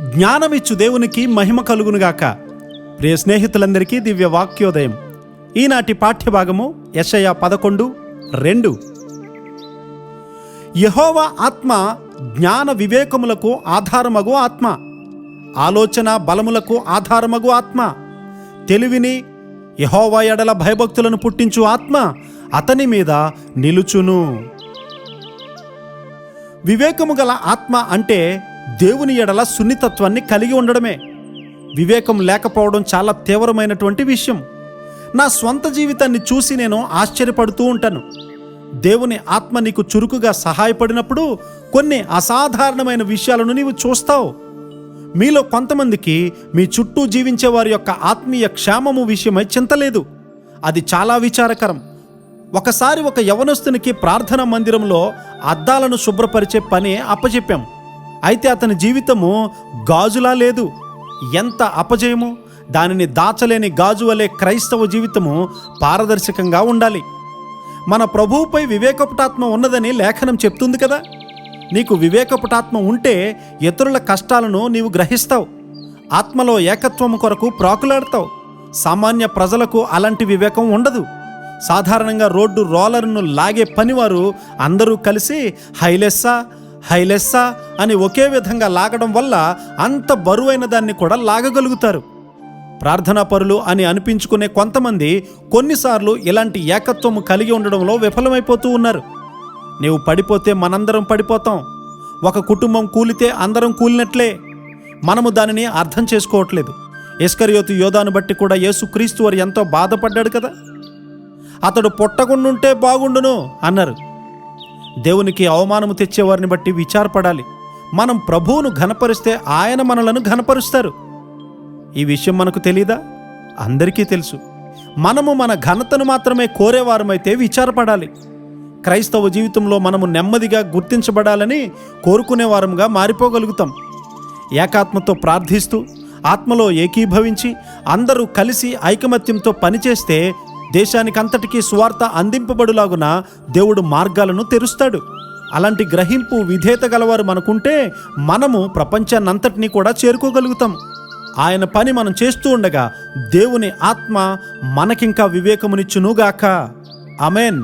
జ్ఞానమిచ్చు దేవునికి మహిమ కలుగునుగాక. ప్రియ స్నేహితులందరికీ దివ్య వాక్యోదయం. ఈనాటి పాఠ్యభాగము యెషయా 11:2. యెహోవా ఆత్మ జ్ఞాన వివేకములకు ఆధారమగు ఆత్మ, ఆలోచన బలములకు ఆధారమగు ఆత్మ, తెలివిని యెహోవా ఎడల భయభక్తులను పుట్టించు ఆత్మ అతని మీద నిలుచును. వివేకము గల ఆత్మ అంటే దేవుని ఎడల సున్నితత్వాన్ని కలిగి ఉండడమే. వివేకం లేకపోవడం చాలా తీవ్రమైనటువంటి విషయం. నా స్వంత జీవితాన్ని చూసి నేను ఆశ్చర్యపడుతూ ఉంటాను. దేవుని ఆత్మ నీకు చురుకుగా సహాయపడినప్పుడు కొన్ని అసాధారణమైన విషయాలను నీవు చూస్తావు. మీలో కొంతమందికి మీ చుట్టూ జీవించే వారి యొక్క ఆత్మీయ క్షేమము విషయమై చింతలేదు. అది చాలా విచారకరం. ఒకసారి ఒక యవనస్తునికి ప్రార్థనా మందిరంలో అద్దాలను శుభ్రపరిచే పని అప్పచెప్పాం. అయితే అతని జీవితము గాజులా లేదు. ఎంత అపజయము! దానిని దాచలేని గాజు వలె క్రైస్తవ జీవితము పారదర్శకంగా ఉండాలి. మన ప్రభువుపై వివేకపుటాత్మ ఉన్నదని లేఖనం చెప్తుంది కదా. నీకు వివేకపుటాత్మ ఉంటే ఇతరుల కష్టాలను నీవు గ్రహిస్తావు. ఆత్మలో ఏకత్వము కొరకు ప్రాకులాడతావు. సామాన్య ప్రజలకు అలాంటి వివేకం ఉండదు. సాధారణంగా రోడ్డు రోలర్ను లాగే పనివారు అందరూ కలిసి హైలెస్సా హైలెస్సా అని ఒకే విధంగా లాగడం వల్ల అంత బరువైన దాన్ని కూడా లాగగలుగుతారు. ప్రార్థనా పరులు అని అనిపించుకునే కొంతమంది కొన్నిసార్లు ఇలాంటి ఏకత్వము కలిగి ఉండడంలో విఫలమైపోతూ ఉన్నారు. నీవు పడిపోతే మనందరం పడిపోతాం. ఒక కుటుంబం కూలితే అందరం కూలినట్లే. మనము దానిని అర్థం చేసుకోవట్లేదు. ఇస్కరియోతు యోధాను బట్టి కూడా యేసుక్రీస్తు వారు ఎంతో బాధపడ్డాడు కదా. అతడు పుట్టకుండుంటే బాగుండును అన్నారు. దేవునికి అవమానము తెచ్చేవారిని బట్టి విచారపడాలి. మనం ప్రభువును ఘనపరిస్తే ఆయన మనలను ఘనపరుస్తారు. ఈ విషయం మనకు తెలీదా? అందరికీ తెలుసు. మనము మన ఘనతను మాత్రమే కోరేవారమైతే విచారపడాలి. క్రైస్తవ జీవితంలో మనము నెమ్మదిగా గుర్తించబడాలని కోరుకునేవారంగా మారిపోగలుగుతాం. ఏకాత్మతో ప్రార్థిస్తూ ఆత్మలో ఏకీభవించి అందరూ కలిసి ఐకమత్యంతో పనిచేస్తే దేశానికంతటికీ సువార్త అందింపబడులాగున దేవుడు మార్గాలను తెరుస్తాడు. అలాంటి గ్రహింపు విధేయత గలవారు మనకుంటే మనము ప్రపంచాన్నంతటినీ కూడా చేరుకోగలుగుతాం. ఆయన పని మనం చేస్తూ ఉండగా దేవుని ఆత్మ మనకింకా వివేకమునిచ్చునుగాక. ఆమేన్.